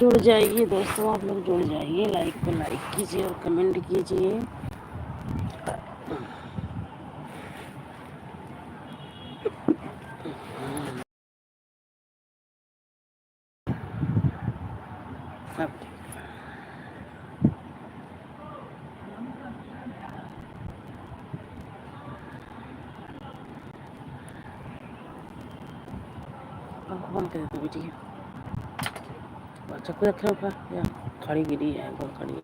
जुड़ जाइए दोस्तों, आप लोग जुड़ जाइए, लाइक को लाइक कीजिए और कमेंट कीजिए। अब बंद कर देते बेटी, चक्कू रखे ऊपर या खड़ी गिरी है, बहुत खड़ी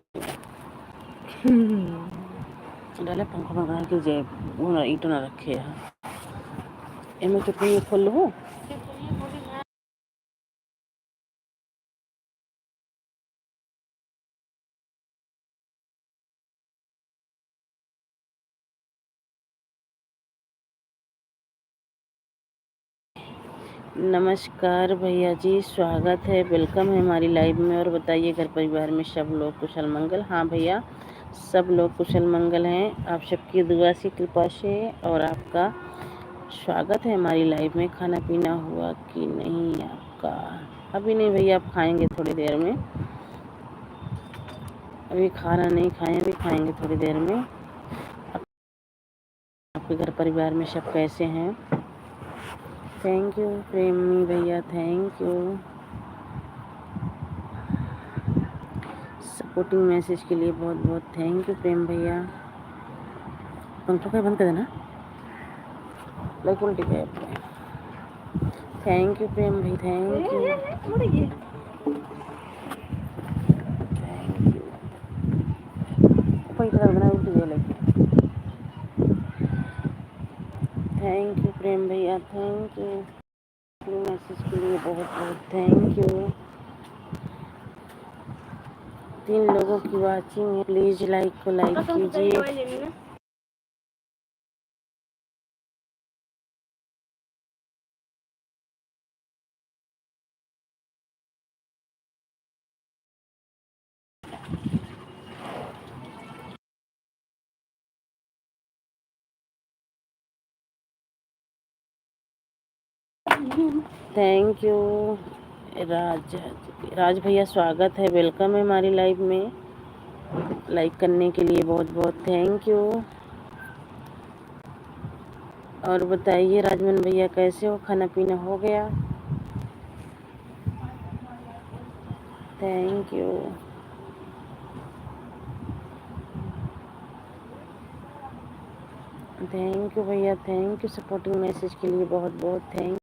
डाले पंखा बंद के जे वो ना ईंट ना रखे है। एमे चुप्पी खोल लो। नमस्कार भैया जी, स्वागत है, वेलकम है हमारी लाइव में। और बताइए घर परिवार में सब लोग कुशल मंगल? हाँ भैया, सब लोग कुशल मंगल हैं, आप सबकी दुआ से कृपा से। और आपका स्वागत है हमारी लाइव में। खाना पीना हुआ कि नहीं आपका? अभी नहीं भैया, आप खाएंगे थोड़ी देर में। अभी खाना नहीं खाएं, अभी खाएंगे थोड़ी देर में। आपके घर परिवार में सब कैसे हैं? थैंक यू प्रेमी भैया, थैंक यू सपोर्टिंग मैसेज के लिए, बहुत बहुत थैंक यू प्रेम भैया। पंखा का बंद कर देना, लाइक उल्टी गए अपने। थैंक यू प्रेम भाई, थैंक यू थैंक यू। पंखा बना उल्टी गए लाइक। थैंक यू प्रेम भैया, थैंक यू मैसेज के लिए, बहुत बहुत थैंक यू। 3 लोगों की वाचिंग है, प्लीज लाइक को लाइक कीजिए। थैंक यू राज भैया, स्वागत है, वेलकम है हमारी लाइव में। लाइक करने के लिए बहुत बहुत थैंक यू। और बताइए राजमन भैया कैसे हो, खाना पीना हो गया? Thank you. थैंक यू भैया, थैंक यू सपोर्टिंग मैसेज के लिए, बहुत बहुत थैंक।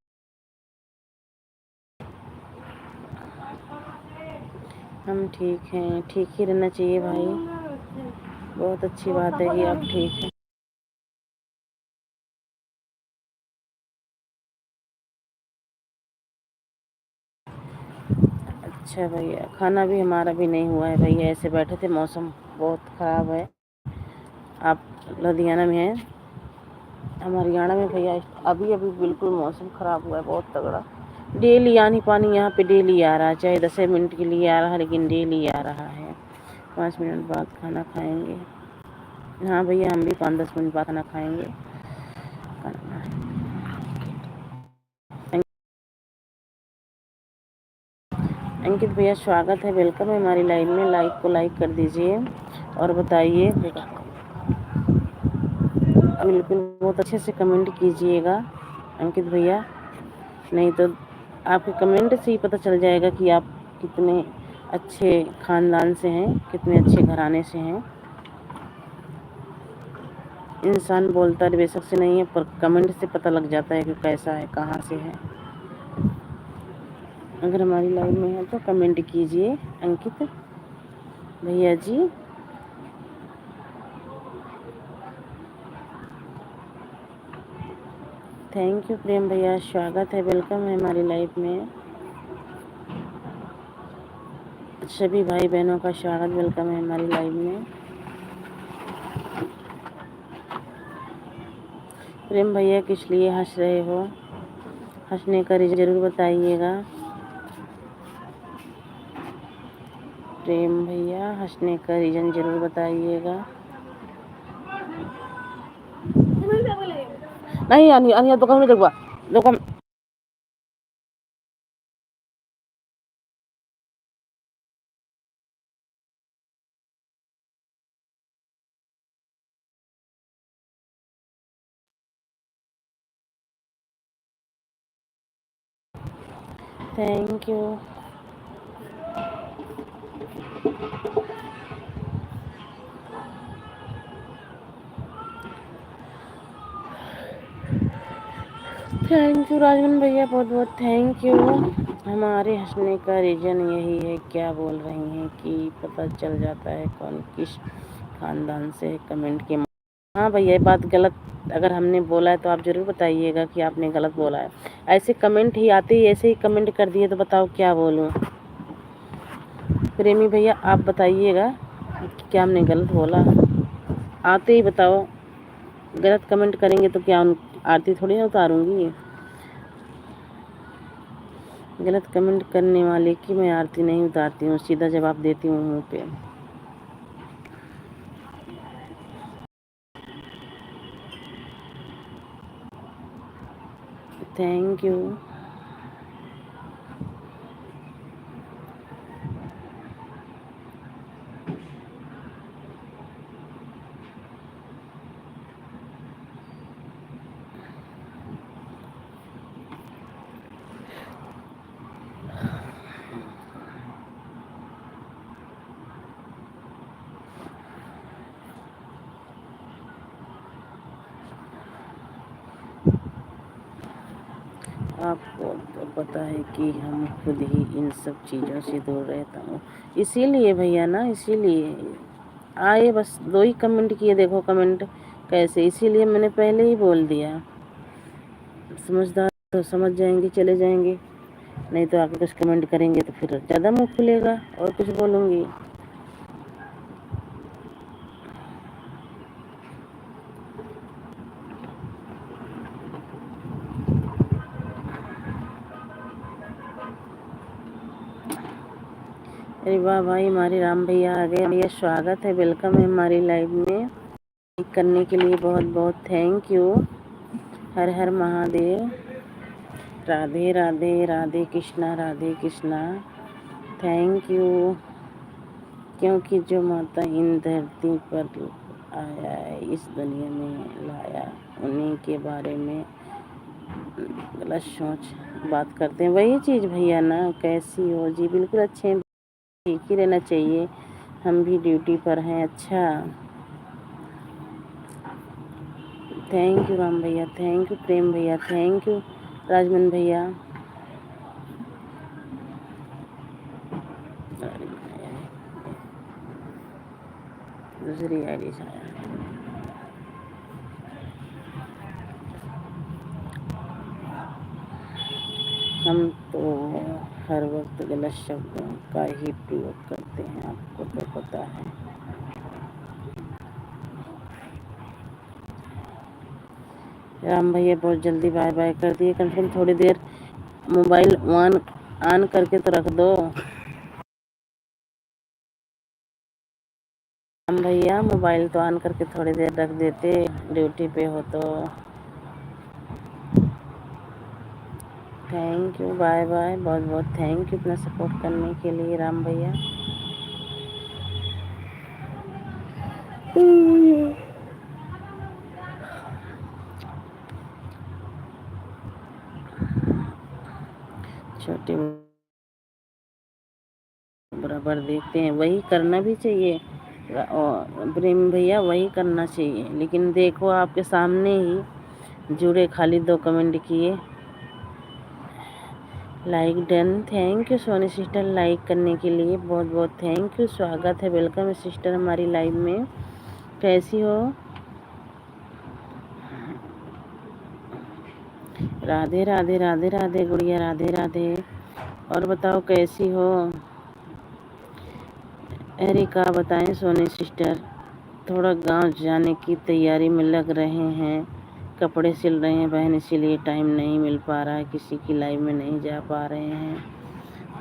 हम ठीक हैं, ठीक ही रहना चाहिए भाई, बहुत अच्छी बात है कि आप ठीक हैं। अच्छा भैया, खाना भी हमारा भी नहीं हुआ है भैया, ऐसे बैठे थे, मौसम बहुत ख़राब है। आप लुधियाना में हैं, हम हरियाणा में भैया। अभी अभी बिल्कुल मौसम ख़राब हुआ है, बहुत तगड़ा। डेली यानी पानी यहाँ पे डेली आ रहा है, चाहे 10 मिनट के लिए आ रहा है, लेकिन डेली आ रहा है। 5 मिनट बाद खाना खाएंगे। हाँ भैया, हम भी 5-10 मिनट बाद खाना खाएंगे। अंकित भैया स्वागत है, वेलकम है हमारी लाइव में। लाइक को लाइक कर दीजिए और बताइए, बिल्कुल बहुत अच्छे से कमेंट कीजिएगा अंकित भैया, नहीं तो आपके कमेंट से ही पता चल जाएगा कि आप कितने अच्छे ख़ानदान से हैं, कितने अच्छे घराने से हैं। इंसान बोलता बेशक से नहीं है, पर कमेंट से पता लग जाता है कि कैसा है, कहाँ से है। अगर हमारी लाइव में है तो कमेंट कीजिए अंकित भैया जी। थैंक यू प्रेम भैया, स्वागत है, वेलकम है हमारी लाइव में। सभी भाई बहनों का स्वागत, वेलकम है हमारी लाइव में। प्रेम भैया किस लिए हंस रहे हो? हंसने का रीज़न ज़रूर बताइएगा। प्रेम भैया हंसने का रीज़न ज़रूर बताइएगा। नहीं अनिया दुकान में देखवा दुकान thank you. Thank you Rajman भैया, बहुत बहुत थैंक यू। हमारे हंसने का रीज़न यही है, क्या बोल रही हैं कि पता चल जाता है कौन किस खानदान से कमेंट के। हाँ भैया, ये बात गलत अगर हमने बोला है तो आप ज़रूर बताइएगा कि आपने गलत बोला है। ऐसे कमेंट ही आते ही ऐसे ही कमेंट कर दिए तो बताओ क्या बोलूँ। प्रेमी भैया आप बताइएगा कि क्या हमने गलत बोला। आते ही बताओ, गलत कमेंट करेंगे तो क्या आरती थोड़ी ना उतारूँगी। गलत कमेंट करने वाले की मैं आरती नहीं उतारती हूँ, सीधा जवाब देती हूँ मुँह पे। Thank you. आपको तो पता है कि हम खुद ही इन सब चीज़ों से दूर रहता हूँ, इसीलिए भैया ना, इसीलिए आए बस 2 ही कमेंट किए, देखो कमेंट कैसे, इसीलिए मैंने पहले ही बोल दिया। समझदार तो समझ जाएंगे, चले जाएंगे, नहीं तो आके कुछ कमेंट करेंगे तो फिर ज़्यादा मुँह खुलेगा और कुछ बोलूँगी। अरे वाह भाई, हमारे राम भैया आ गए। भैया स्वागत है, वेलकम है हमारी लाइव में। करने के लिए बहुत बहुत थैंक यू। हर हर महादेव। राधे राधे, राधे कृष्णा, राधे कृष्णा। Thank you. क्योंकि जो माता इन धरती पर आया है, इस दुनिया में लाया, उन्हीं के बारे में गलत सोच बात करते हैं। वही चीज़ भैया ना, कैसी हो जी? बिल्कुल अच्छे हैं, ठीक ही रहना चाहिए, हम भी ड्यूटी पर हैं। अच्छा, थैंक यू राम भैया, थैंक यू प्रेम भैया, थैंक यू राजमन भैया। दूसरी आईडी से आया। हम तो हर वक्त गलत शब्दों का ही प्रयोग करते हैं, आपको तो पता है। राम भैया बहुत जल्दी बाय बाय कर दिए। कम से कम थोड़ी देर मोबाइल ऑन करके तो रख दो। राम भैया मोबाइल तो ऑन करके थोड़ी देर रख देते, ड्यूटी पे हो तो। थैंक यू, बाय बाय, बहुत बहुत थैंक यू अपना सपोर्ट करने के लिए राम भैया। छोटे बराबर देखते हैं, वही करना भी चाहिए प्रेम भैया, वही करना चाहिए। लेकिन देखो आपके सामने ही जुड़े, खाली 2 कमेंट किए। Like done, thank you Soni sister, like करने के लिए बहुत बहुत थैंक यू। स्वागत है, वेलकम है सिस्टर हमारी लाइव में। कैसी हो? राधे राधे, राधे राधे गुड़िया, राधे राधे। और बताओ कैसी हो? अरे क्या बताएं सोनी सिस्टर, थोड़ा गांव जाने की तैयारी में लग रहे हैं, कपड़े सिल रहे हैं बहन, इसीलिए टाइम नहीं मिल पा रहा है, किसी की लाइव में नहीं जा पा रहे हैं।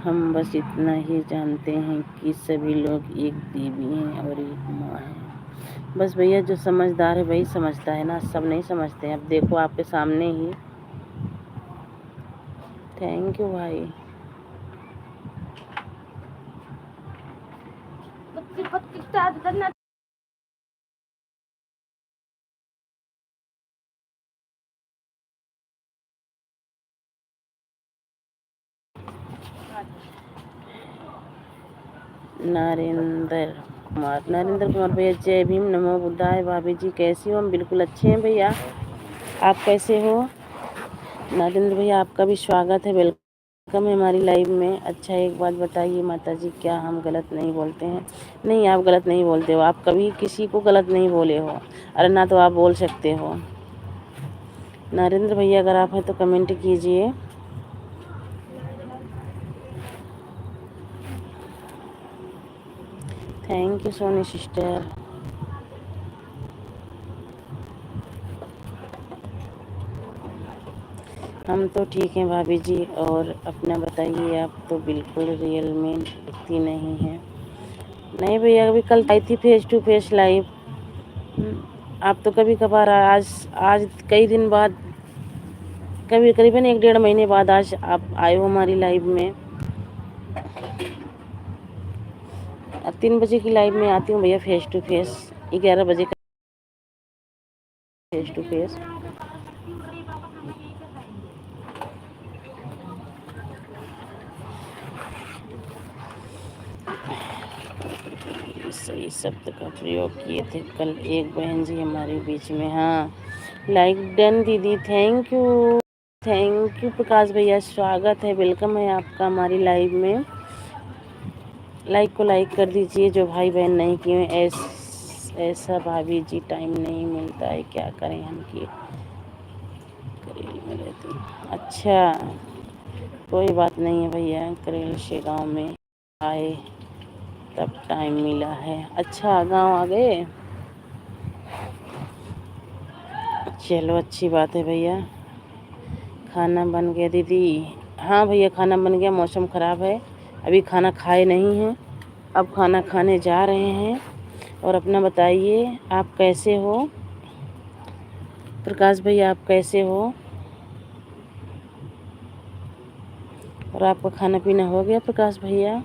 हम बस इतना ही जानते हैं कि सभी लोग एक देवी हैं और एक माँ है। बस भैया, जो समझदार है वही समझता है ना, सब नहीं समझते हैं। अब देखो आपके सामने ही। थैंक यू भाई। नरेंद्र कुमार भैया जय भीम, नमो बुद्धाय। भाभी जी कैसी हो? हम बिल्कुल अच्छे हैं भैया, आप कैसे हो? नरेंद्र भैया आपका भी स्वागत है, वेलकम है हमारी लाइव में। अच्छा एक बात बताइए माता जी, क्या हम गलत नहीं बोलते हैं? नहीं, आप गलत नहीं बोलते हो, आप कभी किसी को गलत नहीं बोले हो, अरे ना तो आप बोल सकते हो। नरेंद्र भैया अगर आप हैं तो कमेंट कीजिए। Thank you Soni sister. हम तो ठीक हैं भाभी जी, और अपना बताइए। आप तो बिल्कुल रियल में दिखती नहीं है। नहीं भैया, अभी कल आई थी फेस टू फेस लाइव। आप तो कभी कभार, आज आज कई दिन बाद, कभी करीबन 1 डेढ़ महीने बाद आज आप आए हो हमारी लाइव में। 3 बजे की लाइव में आती हूँ भैया, फेस टू फेस। 11 बजे का फेस टू फेस। सही शब्द का प्रयोग किए थे कल एक बहन जी हमारे बीच में। हाँ, लाइक डन दीदी, thank you. Thank you Prakash भैया, स्वागत है, वेलकम है आपका हमारी लाइव में। लाइक को लाइक कर दीजिए जो भाई बहन नहीं किए हैं। ऐसा भाभी जी टाइम नहीं मिलता है, क्या करें हम कि करेली में रहते हैं। अच्छा, कोई बात नहीं है भैया, करेल से गाँव में आए तब टाइम मिला है। अच्छा, गांव आ गए, चलो अच्छी बात है भैया। खाना बन गया दीदी? हाँ भैया, खाना बन गया। मौसम ख़राब है, अभी खाना खाए नहीं हैं, अब खाना खाने जा रहे हैं। और अपना बताइए, आप कैसे हो? प्रकाश भैया आप कैसे हो? और आपका खाना पीना हो गया प्रकाश भैया?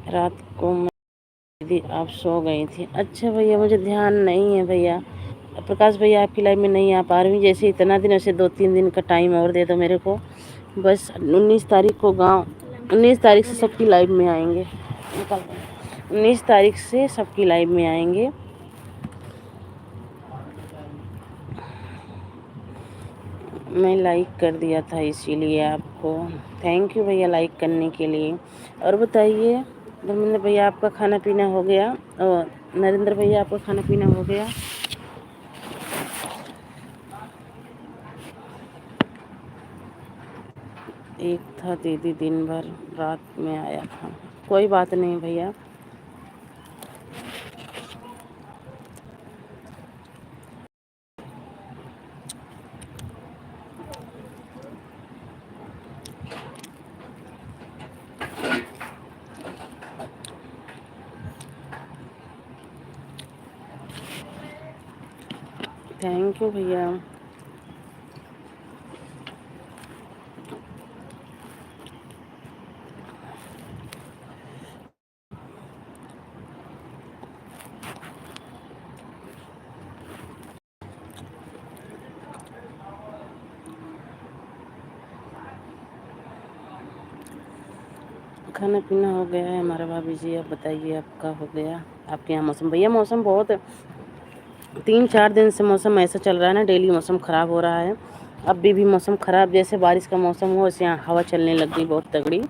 रात को दीदी आप सो गई थी? अच्छा भैया, मुझे ध्यान नहीं है भैया। प्रकाश भैया आपकी लाइफ में नहीं आ पा रही हूँ, जैसे इतना दिन, ऐसे 2-3 दिन का टाइम और दे दो मेरे को बस। 19 तारीख को गांव, 19 तारीख से सबकी लाइव में आएंगे। 19 तारीख से सबकी लाइव में आएंगे। मैं लाइक कर दिया था इसीलिए आपको। थैंक यू भैया लाइक करने के लिए। और बताइए धर्मेंद्र भैया, आपका खाना पीना हो गया? और नरेंद्र भैया आपका खाना पीना हो गया? एक था दीदी, दिन भर रात में आया था। कोई बात नहीं भैया। थैंक यू भैया। खाना पीना हो गया है हमारा भाभी जी। आप बताइए आपका हो गया? आपके यहाँ मौसम भैया, मौसम बहुत 3-4 दिन से मौसम ऐसा चल रहा है ना, डेली मौसम ख़राब हो रहा है। अब भी मौसम ख़राब, जैसे बारिश का मौसम हो वैसे यहाँ हवा चलने लग गई बहुत तगड़ी।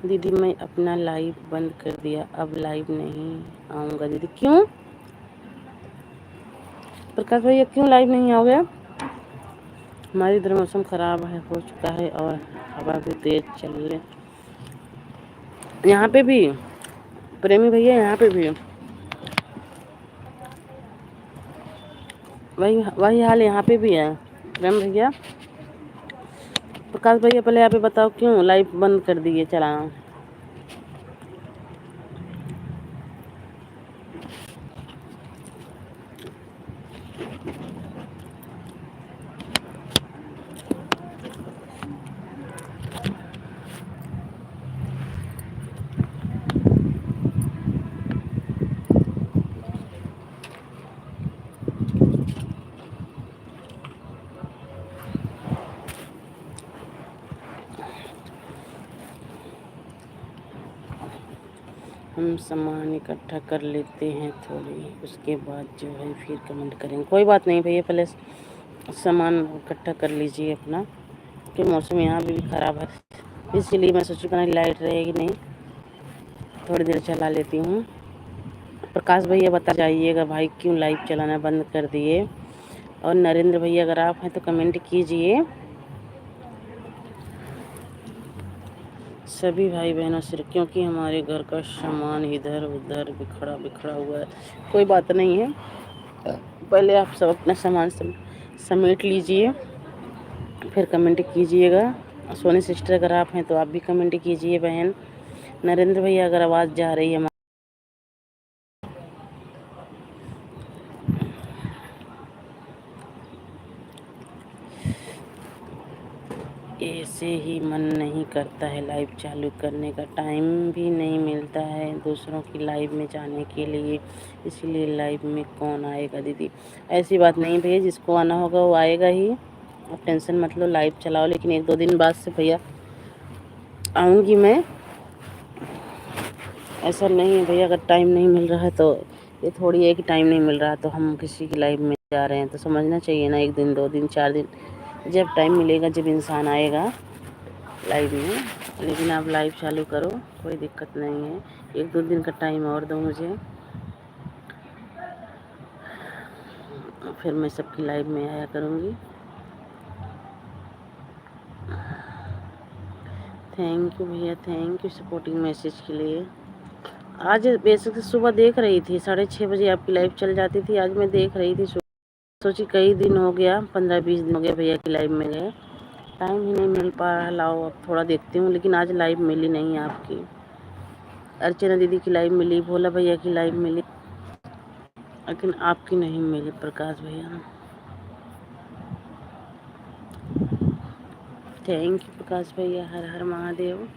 दीदी मैं अपना लाइव बंद कर दिया, अब लाइव नहीं आऊँगा दीदी। क्यों प्रकाश भैया, क्यों लाइव नहीं आओगे? हमारे इधर मौसम ख़राब है, हो चुका है, और हवा भी तेज़ चल रही है। यहाँ पे भी प्रेमी भैया, यहाँ पे भी वही वही हाल यहाँ पे भी है प्रेम भैया। प्रकाश भैया पहले यहाँ पे बताओ, क्यों लाइव बंद कर दिए चलाना? हम सामान इकट्ठा कर लेते हैं थोड़ी, उसके बाद जो है फिर कमेंट करेंगे। कोई बात नहीं भैया, पहले सामान इकट्ठा कर लीजिए अपना, कि मौसम यहाँ भी ख़राब है, इसीलिए मैं सोची बना लाइट रहेगी नहीं, थोड़ी देर चला लेती हूँ। प्रकाश भैया बता जाइएगा भाई क्यों लाइव चलाना बंद कर दिए। और नरेंद्र भैया अगर आप हैं तो कमेंट कीजिए। सभी भाई बहनों से, क्योंकि हमारे घर का सामान इधर उधर बिखरा बिखरा हुआ है। कोई बात नहीं है, पहले आप सब अपना सामान समेट लीजिए, फिर कमेंट कीजिएगा। सोनी सिस्टर अगर आप हैं तो आप भी कमेंट कीजिए बहन। नरेंद्र भैया अगर आवाज़ जा रही है, ऐसे ही मन नहीं करता है लाइव चालू करने का, टाइम भी नहीं मिलता है दूसरों की लाइव में जाने के लिए, इसलिए लाइव में कौन आएगा दीदी। ऐसी बात नहीं भैया, जिसको आना होगा वो आएगा ही, आप टेंशन मत लो, लाइव चलाओ। लेकिन 1-2 दिन बाद से भैया आऊँगी मैं, ऐसा नहीं है भैया। अगर टाइम नहीं मिल रहा है तो ये थोड़ी है कि टाइम नहीं मिल रहा तो हम किसी की लाइव में जा रहे हैं, तो समझना चाहिए ना। 1 दिन 2 दिन 4 दिन, जब टाइम मिलेगा, जब इंसान आएगा लाइव में। लेकिन आप लाइव चालू करो, कोई दिक्कत नहीं है। 1-2 दिन का टाइम और दो मुझे, फिर मैं सबकी लाइव में आया करूँगी। थैंक यू भैया, थैंक यू सपोर्टिंग मैसेज के लिए। आज बेसिक सुबह देख रही थी, 6:30 बजे आपकी लाइव चल जाती थी। आज मैं देख रही थी, सोची कई दिन हो गया, 15-20 दिन हो गया भैया की लाइव में गए, टाइम ही नहीं मिल पा रहा। लाओ अब थोड़ा देखती हूँ, लेकिन आज लाइव मिली नहीं आपकी। अर्चना दीदी की लाइव मिली, भोला भैया की लाइव मिली, लेकिन आपकी नहीं मिली प्रकाश भैया। थैंक यू प्रकाश भैया, हर हर महादेव।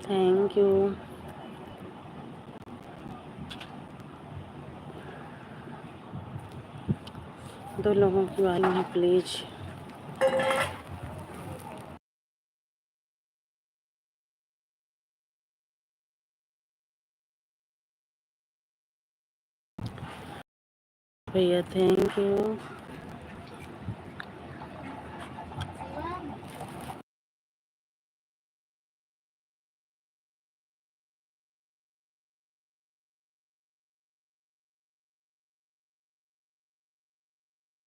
Thank you. दो लोगों की आई है प्लीज। भैया thank you.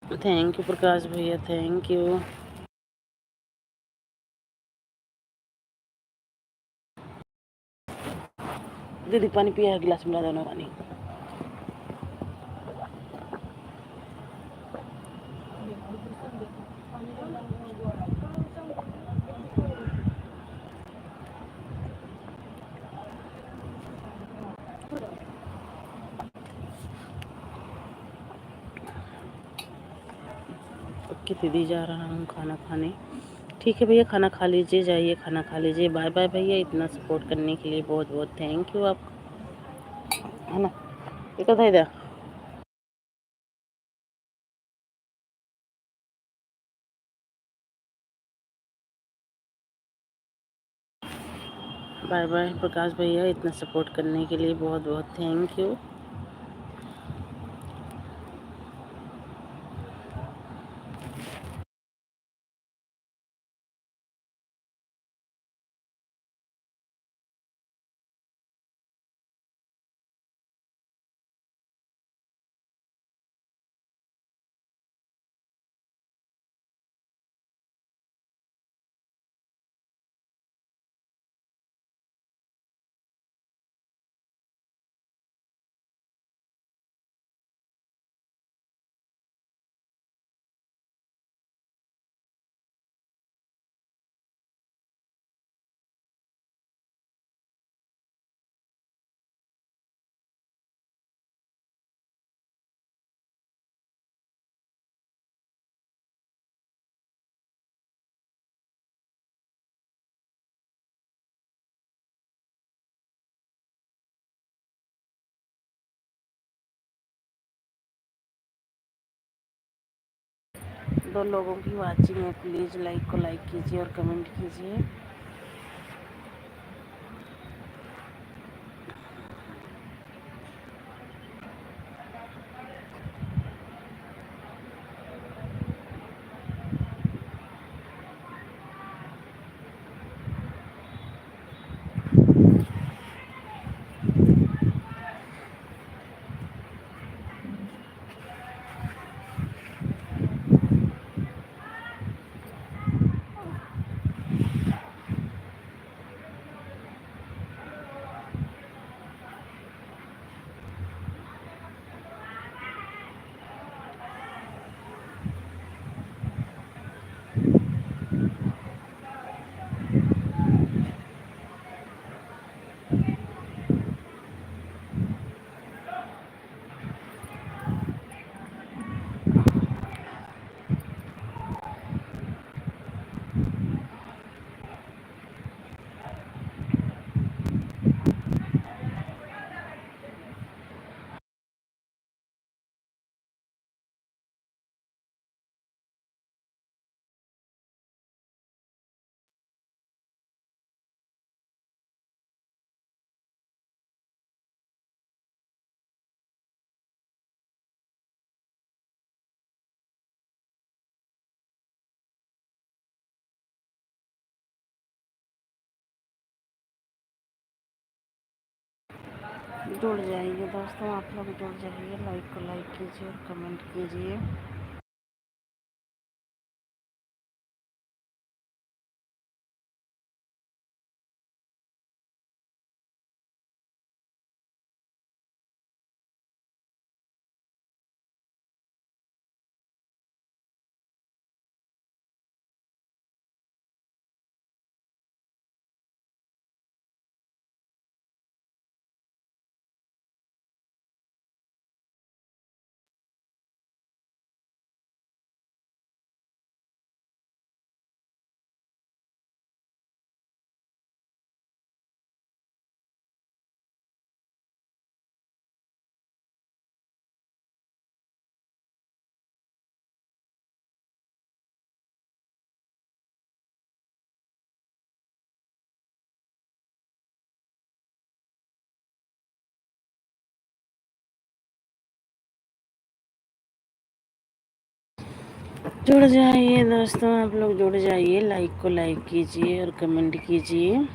Thank you Prakash भैया, थैंक यू। दीदी पानी पिया है, गिलास मिला दो पानी। ओके दीदी, जा रहा हूँ खाना खाने। ठीक है भैया, खाना खा लीजिए, जाइए खाना खा लीजिए। बाय बाय भैया, इतना सपोर्ट करने के लिए बहुत बहुत थैंक यू आप, है ना। एक था इधर। बाय बाय प्रकाश भैया, इतना सपोर्ट करने के लिए बहुत बहुत थैंक यू। 2 लोगों की वाचिंग है, प्लीज़ लाइक को लाइक कीजिए और कमेंट कीजिए। जुड़ जाइए दोस्तों, आप लोग जुड़ जाइए, लाइक को लाइक कीजिए और कमेंट कीजिए। जुड़ जाइए दोस्तों, आप लोग जुड़ जाइए, लाइक को लाइक कीजिए और कमेंट कीजिए।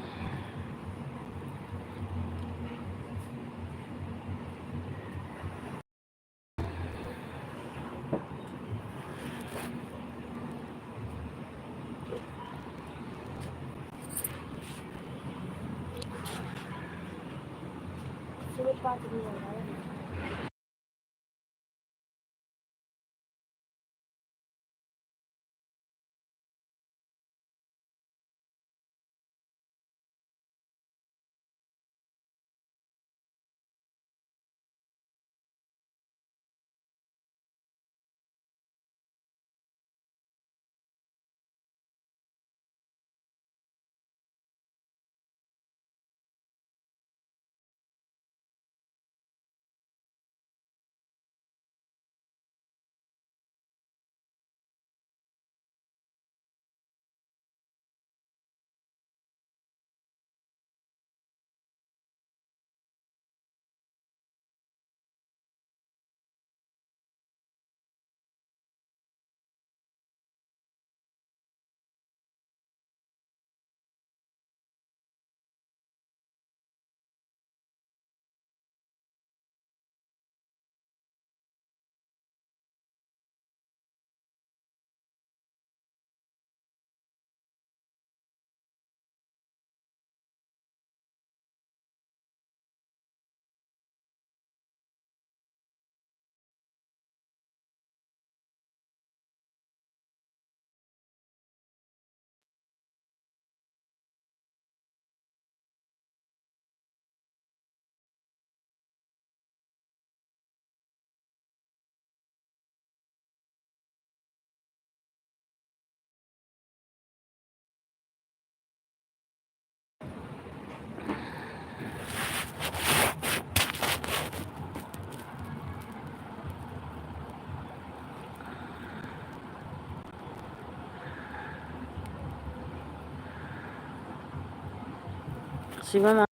शिवम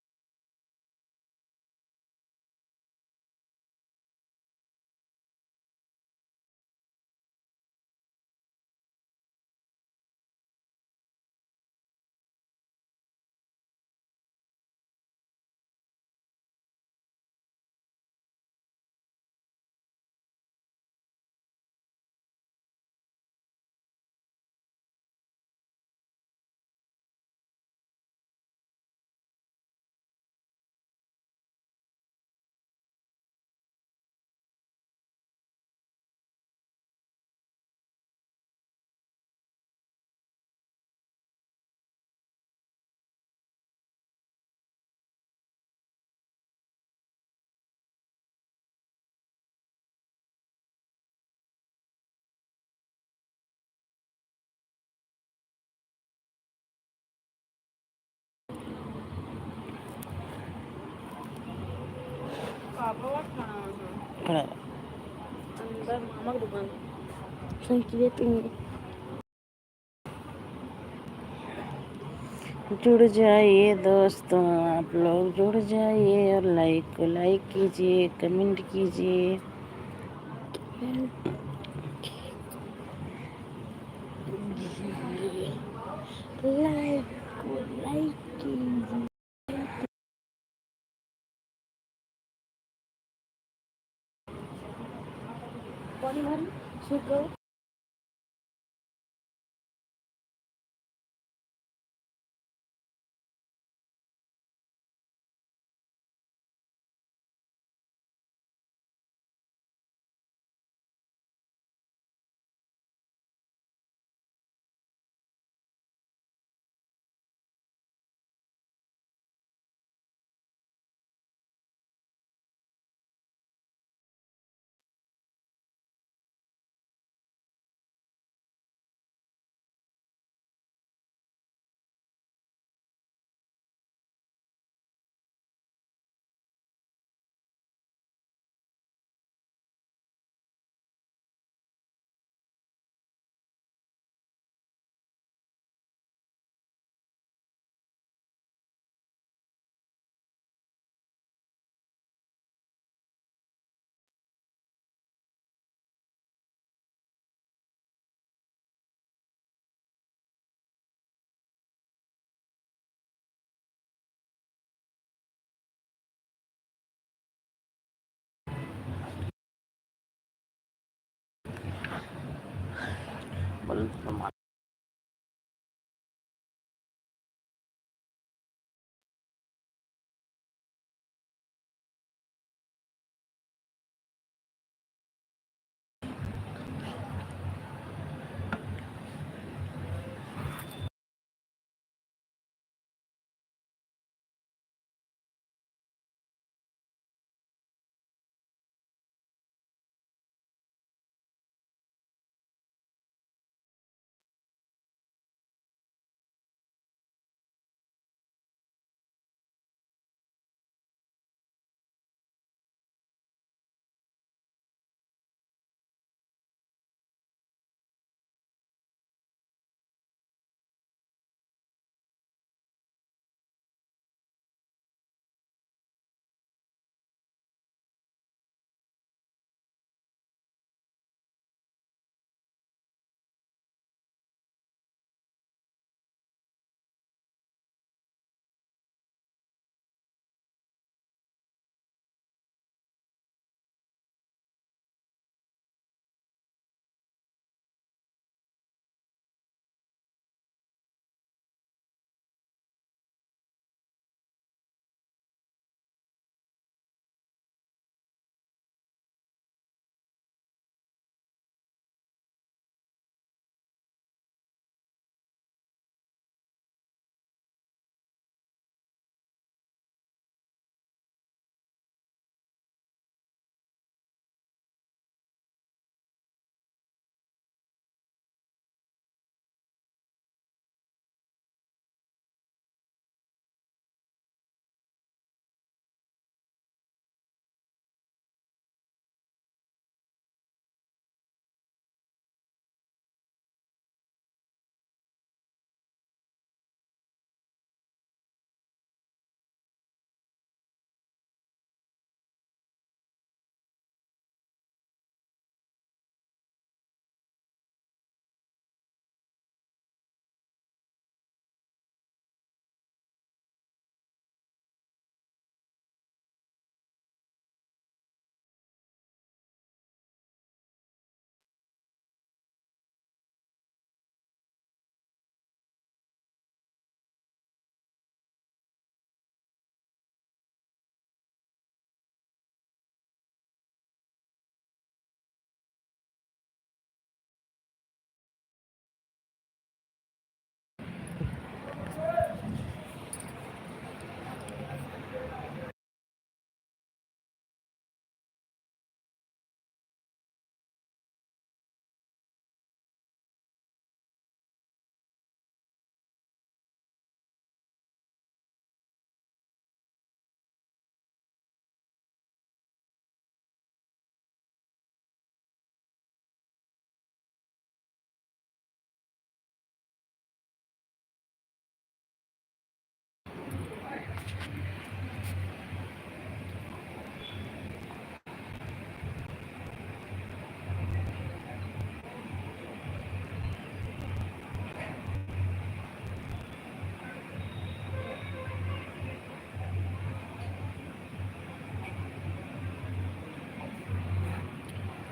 खड़ा अंदर मामा की दुकान संकेत जुड़ जाइए दोस्तों, आप लोग जुड़ जाइए और लाइक को लाइक कीजिए, कमेंट कीजिए। लाइक को लाइक कीजिए। पानी भर सूख गए।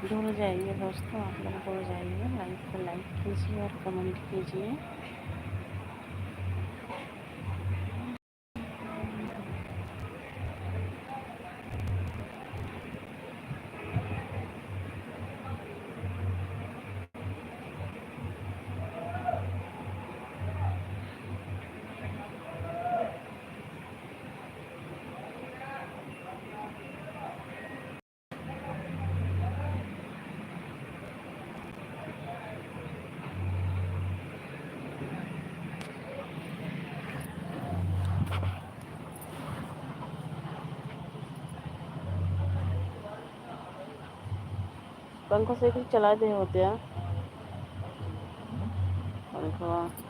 जुड़ जाइए दोस्तों, आप लोग जुड़ जाइए, लाइक कीजिए और कमेंट कीजिए। पंखा से कुछ चला दे होते हैं पंखा।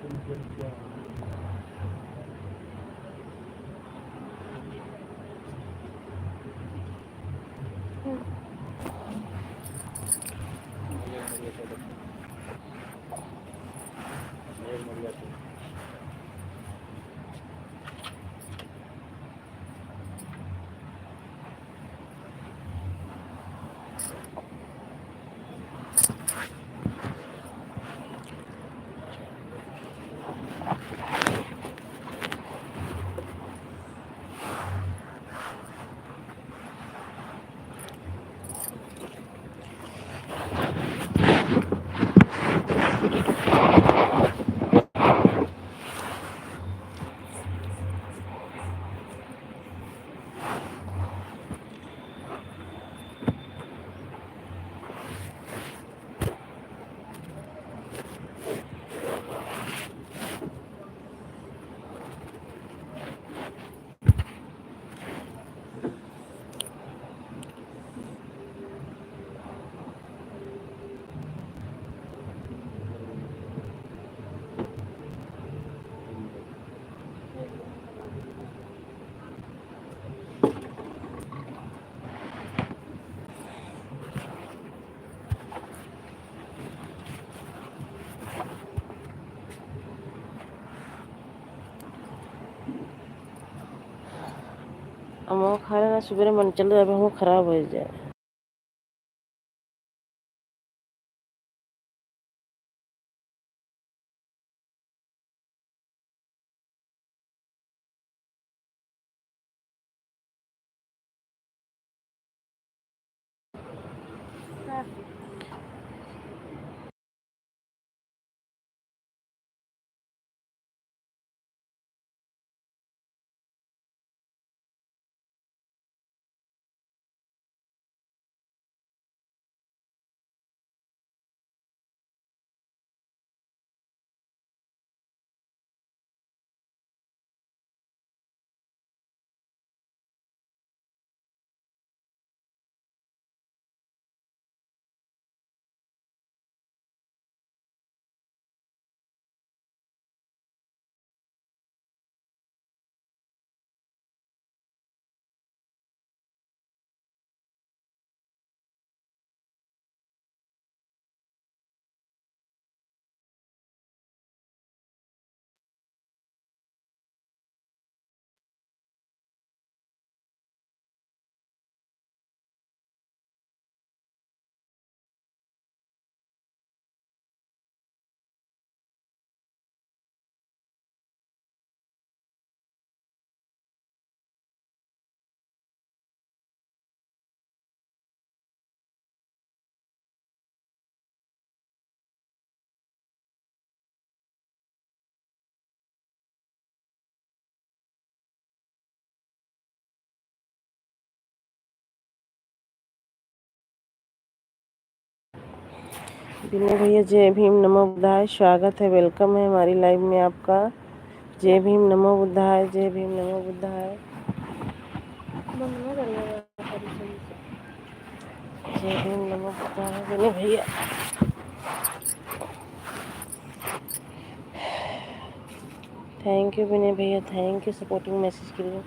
अब वो खा लेना सुबह मन चल रहा है, वो खराब हो जाए। विनय भैया जय भीम नमो बुद्धाय, स्वागत है, वेलकम है हमारी लाइव में आपका। जय भीम नमो बुद्धाय, जय भीम नमो बुद्धाय, जय भीम नमो बुद्धाय। विनय भैया थैंक यू, विनय भैया थैंक यू सपोर्टिंग मैसेज के लिए।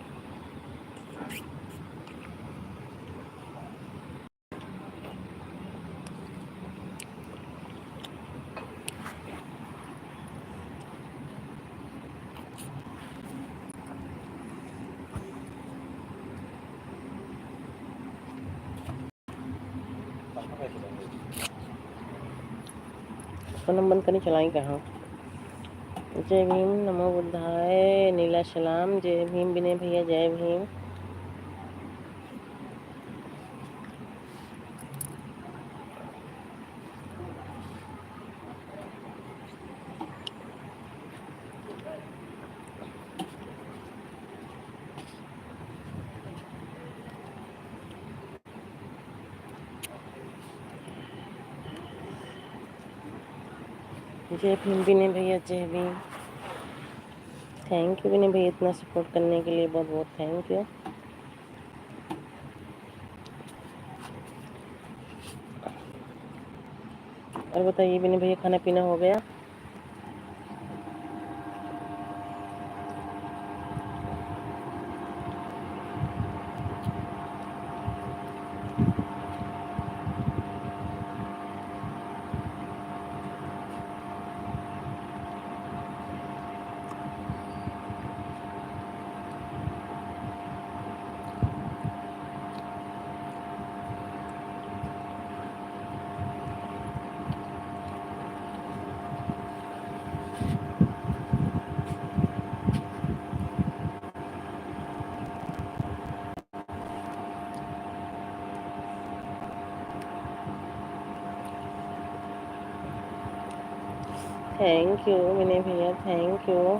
फोन बंद करनी चलाई कहाँ। जय भीम नमो बुद्धाय, नीला सलाम, जय भीम विनय भैया जय भीम। जय भीम विनय भैया जय भीम। थैंक यू विनय भैया इतना सपोर्ट करने के लिए, बहुत बहुत थैंक यू। और बताइए विनय भैया खाना पीना हो गया? थैंक यू विनय भैया, thank you.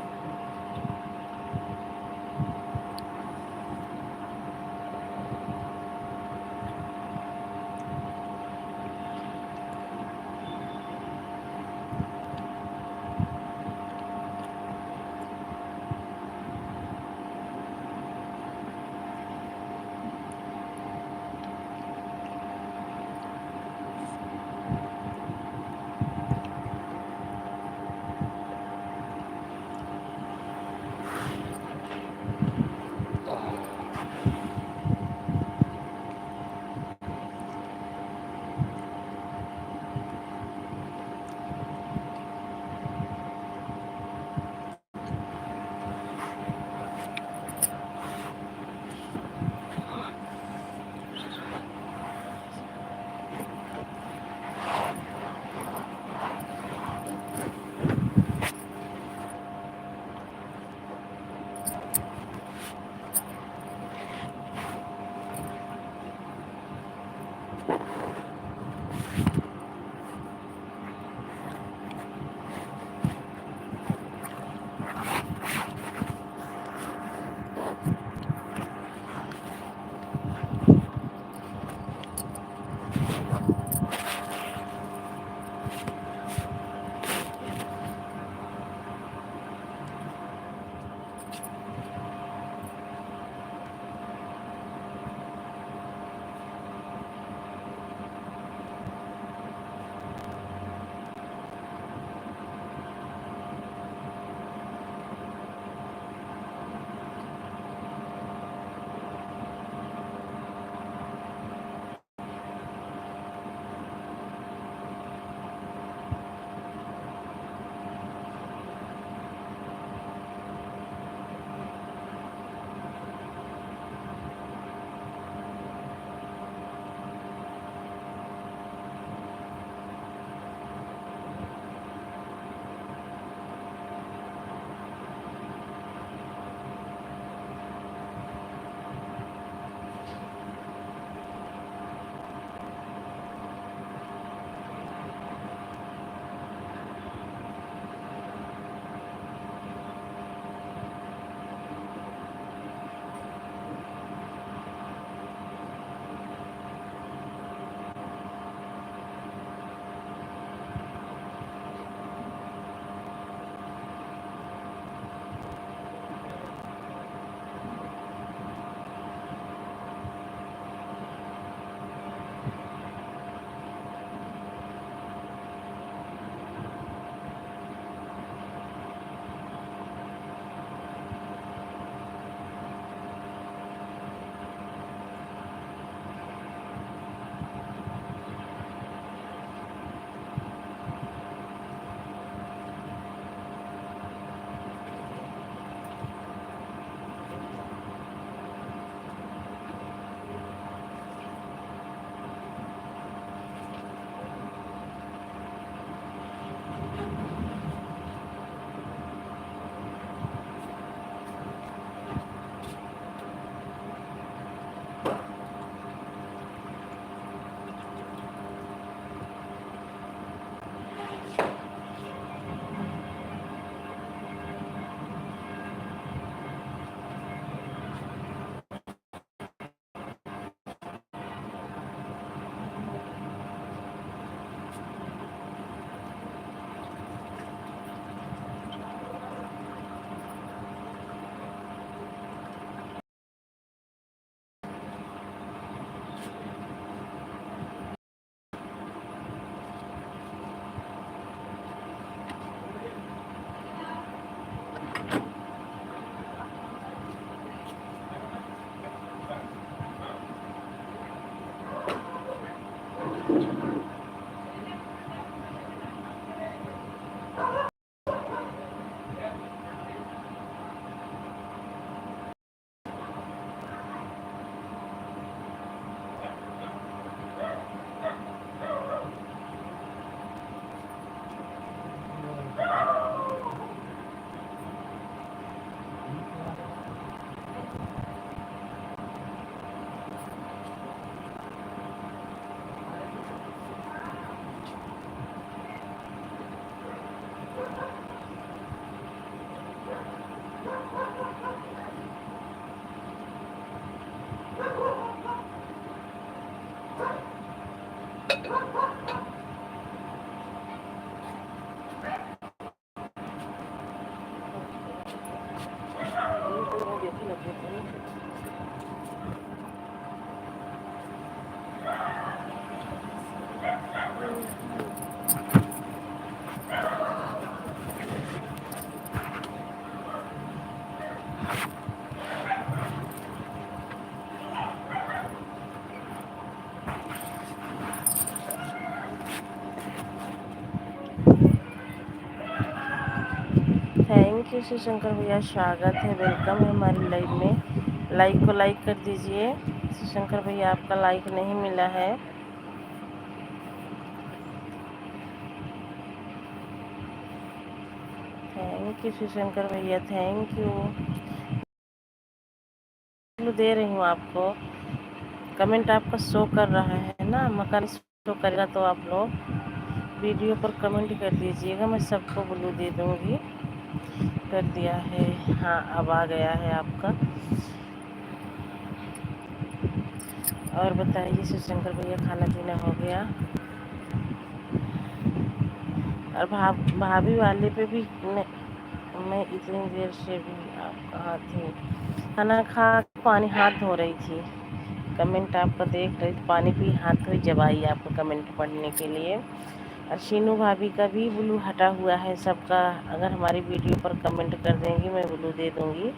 Thank you Shri Shankar भैया, स्वागत है, वेलकम है हमारी लाइव में। लाइक को लाइक कर दीजिए। श्री शंकर भैया आपका लाइक नहीं मिला है। थैंक यू श्री शंकर भैया, थैंक यू। दे रही हूँ आपको, कमेंट आपका शो कर रहा है ना, मकान शो करेगा तो आप लोग वीडियो पर कमेंट कर दीजिएगा, मैं सबको ब्लू दे दूँगी। कर दिया है, हाँ अब आ गया है आपका। और बताइए शिव शंकर भैया, खाना पीना हो गया? और भाभी वाले पे भी मैं इतनी देर से भी आप कहाँ थी? खाना खा पानी हाथ धो रही थी। कमेंट आपका देख रही थी, पानी पी हाथ धोई जब आई आपको कमेंट पढ़ने के लिए। और शीनू भाभी का भी ब्लू हटा हुआ है सबका, अगर हमारी वीडियो पर कमेंट कर देंगी मैं ब्लू दे दूँगी।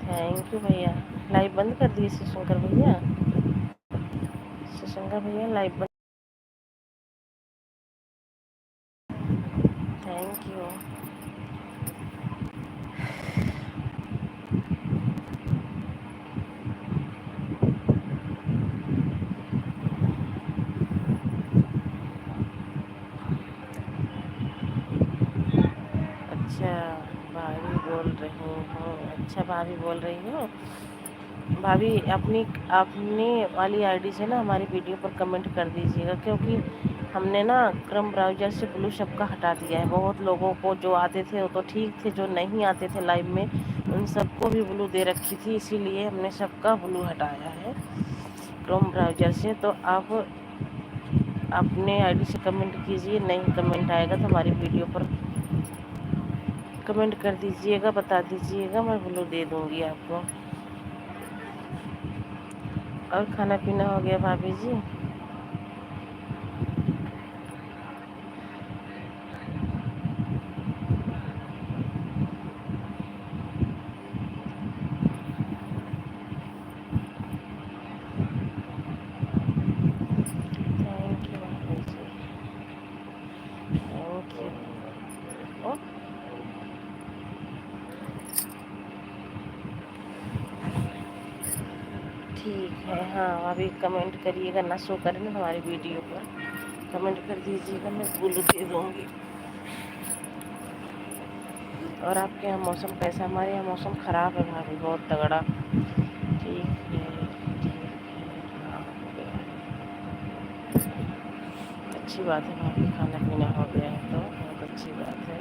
थैंक यू भैया। लाइव बंद कर दिए शिवशंकर भैया? शिवशंकर भैया लाइव बंद। Thank you. अच्छा भाभी बोल रही हूँ, अच्छा भाभी बोल रही हूँ। भाभी अपनी अपनी वाली आईडी से ना हमारी वीडियो पर कमेंट कर दीजिएगा, क्योंकि हमने ना क्रोम ब्राउज़र से ब्लू सबका हटा दिया है। बहुत लोगों को जो आते थे वो तो ठीक थे, जो नहीं आते थे लाइव में उन सबको भी ब्लू दे रखी थी, इसीलिए हमने सबका ब्लू हटाया है क्रोम ब्राउज़र से। तो आप अपने आईडी से कमेंट कीजिए, नहीं कमेंट आएगा तो हमारी वीडियो पर कमेंट कर दीजिएगा, बता दीजिएगा, मैं ब्लू दे दूँगी आपको। और खाना पीना हो गया भाभी जी? थैंक यू भाभी जी, थैंक यू। ओ ठीक है, हाँ अभी कमेंट करिएगा, ना शो करें ना हमारी वीडियो पर कमेंट कर दीजिएगा, मैं ब्लू दे दूँगी। और आपके यहाँ मौसम कैसा? हमारे यहाँ मौसम ख़राब है भाभी, बहुत तगड़ा। ठीक है, ठीक है, हाँ हो गया है। अच्छी बात है भाभी, खाना पीना हो गया है तो बहुत अच्छी बात है।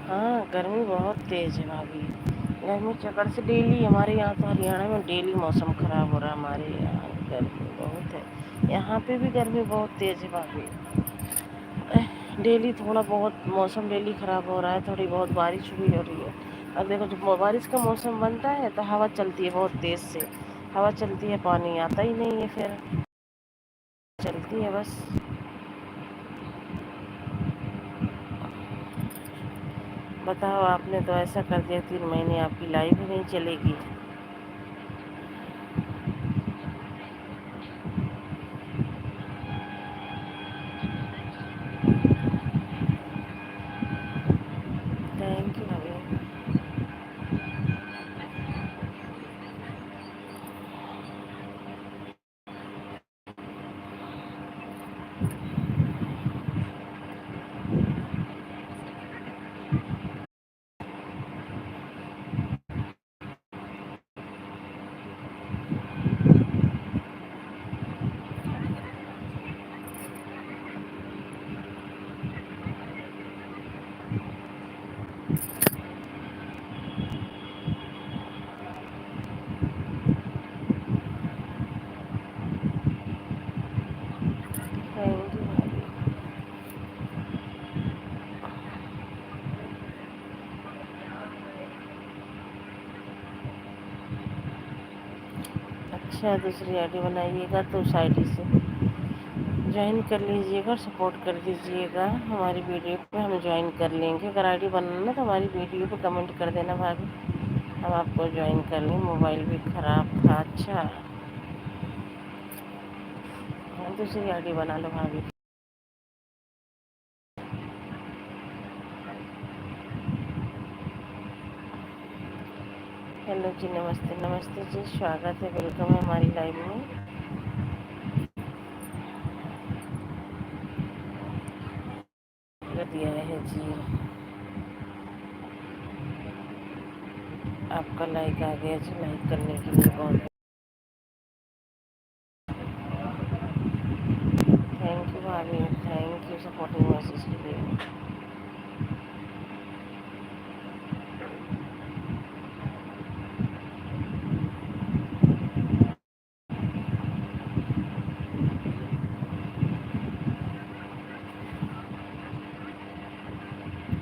हाँ गर्मी बहुत तेज़ है भाभी, गर्मी चक्कर से डेली हमारे यहाँ तो हरियाणा में डेली मौसम ख़राब हो रहा है। हमारे यहाँ गर्मी बहुत है, यहाँ पे भी गर्मी बहुत तेज़ है भाभी। डेली थोड़ा बहुत मौसम डेली ख़राब हो रहा है, थोड़ी बहुत बारिश भी हो रही है। और देखो जब बारिश का मौसम बनता है तो हवा चलती है बहुत तेज़ से, हवा चलती है, पानी आता ही नहीं है, फिर चलती है बस। बताओ, आपने तो ऐसा कर दिया 3 महीने आपकी लाइफ ही नहीं चलेगी। थैंक यू भाभी। अच्छा, दूसरी आईडी बनाइएगा तो उस आईडी से ज्वाइन कर लीजिएगा और सपोर्ट कर दीजिएगा हमारी वीडियो पे, हम ज्वाइन कर लेंगे। अगर आईडी बनाना तो हमारी वीडियो पे कमेंट कर देना भाभी, हम आपको ज्वाइन कर लें। मोबाइल भी ख़राब था। अच्छा, हाँ, दूसरी आईडी बना लो भाभी। हेलो जी, नमस्ते नमस्ते जी, स्वागत है, वेलकम है हमारी लाइव में। कर दिया है जी, आपका लाइक आ गया जी, लाइक करने के लिए बहुत थैंक यू भाभी, थैंक यू सपोर्टिंग मैसेज के लिए।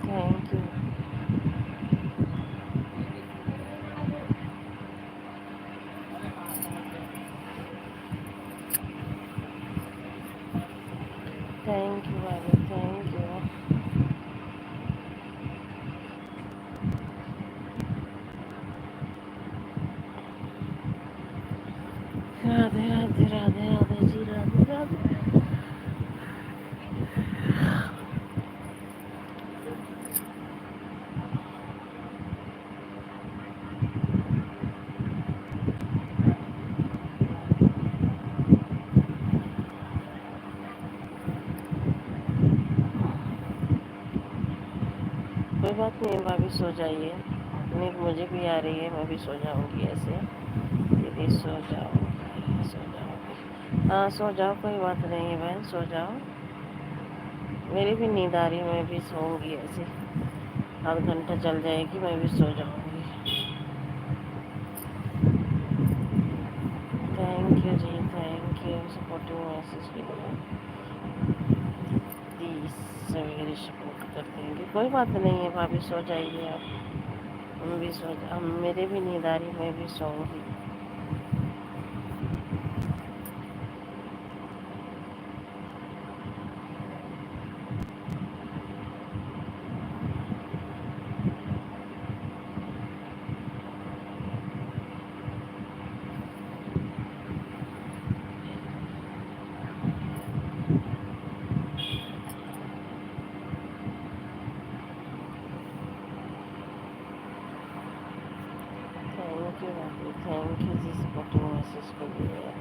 थैंक यू, थैंक यू भाभी, थैंक यू। राधे राधे राधे राधे जी, राधे राधे। कोई बात नहीं भाभी, सो जाइए, नींद मुझे भी आ रही है, मैं भी सो जाऊंगी ऐसे। दीदी सो जाओ, सो जाओ, हाँ सो जाओ, कोई बात नहीं है बहन, सो जाओ। मेरी भी नींद आ रही है, मैं भी सोऊंगी ऐसे, आध घंटा चल जाएगी, मैं भी सो जाऊंगी। थैंक यू जी, थैंक यू सपोर्टिव मैसेज के लिए। प्लीज़ सवेरे सपोर्ट कर देंगे, कोई बात नहीं है भाभी, सो जाइए आप, हम भी सो जा, हम मेरे भी नींद आ रही, मैं भी सोऊंगी। थैंक यू भाभी, थैंक यू जी सपोर्टिंग मैसेज के लिए।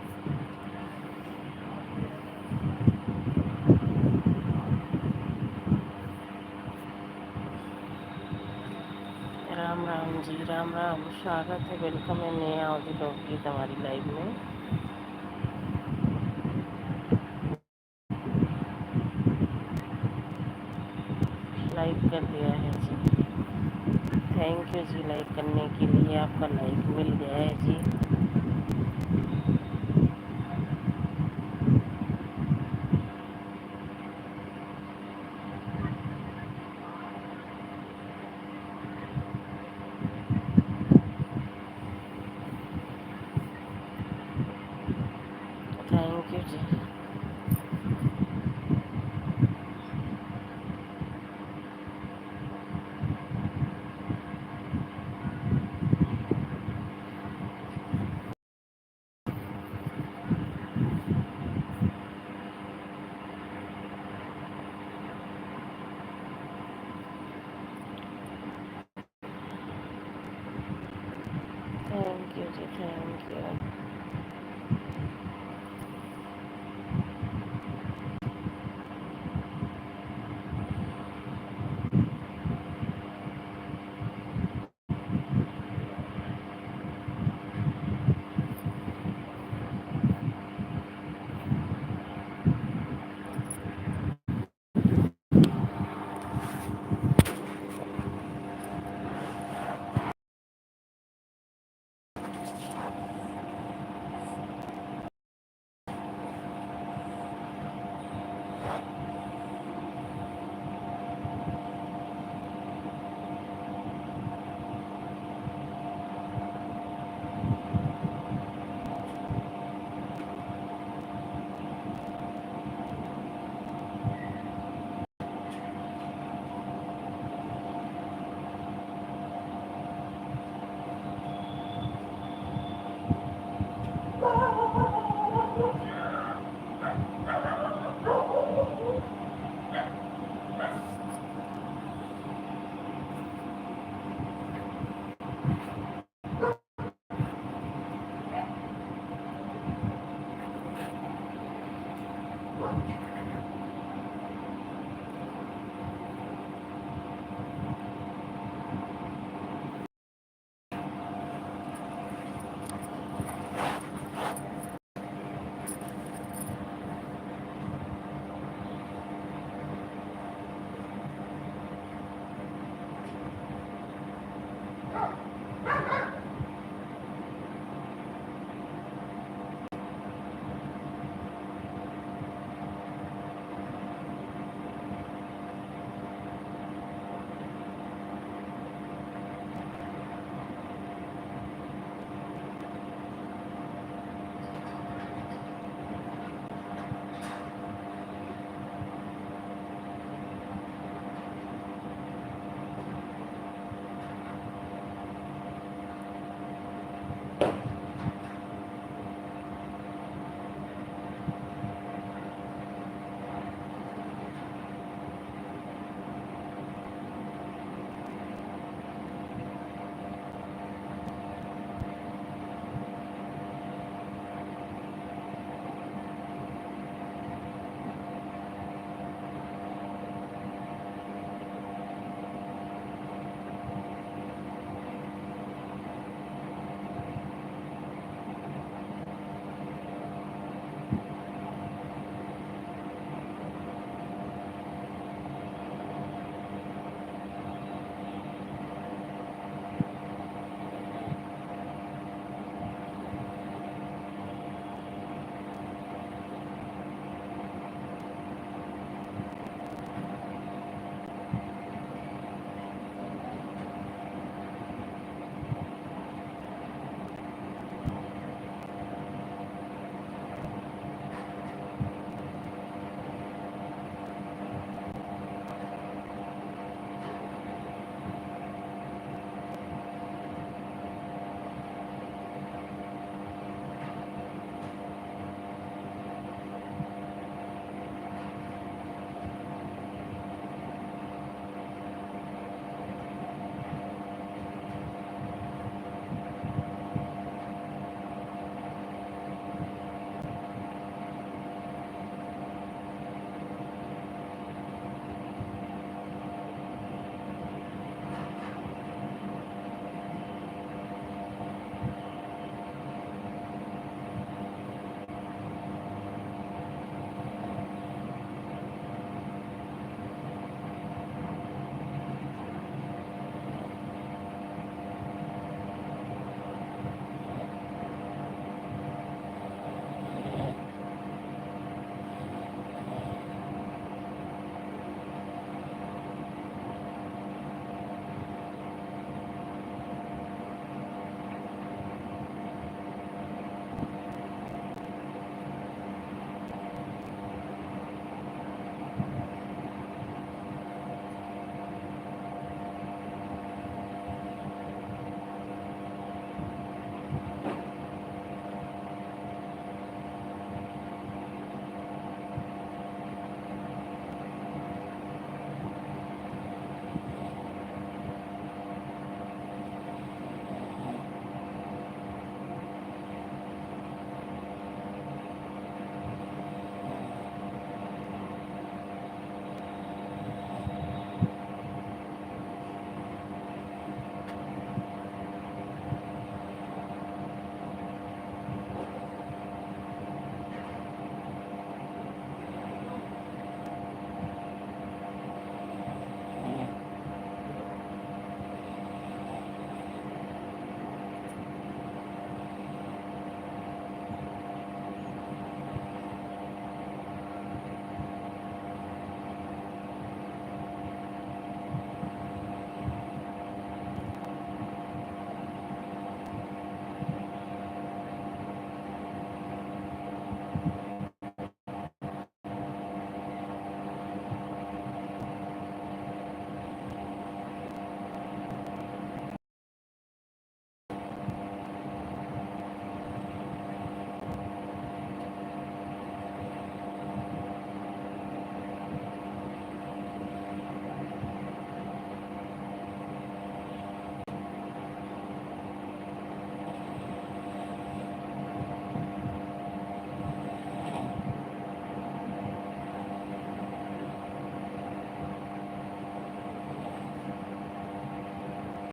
राम राम जी, राम राम, स्वागत है, वेलकम है नए आओगे लोग की हमारी लाइव में। लाइक कर दिया है जी, थैंक यू जी, लाइक करने के लिए, आपका लाइक मिल गया है जी। थैंक यू जी, थैंक यू जी, थैंक यू।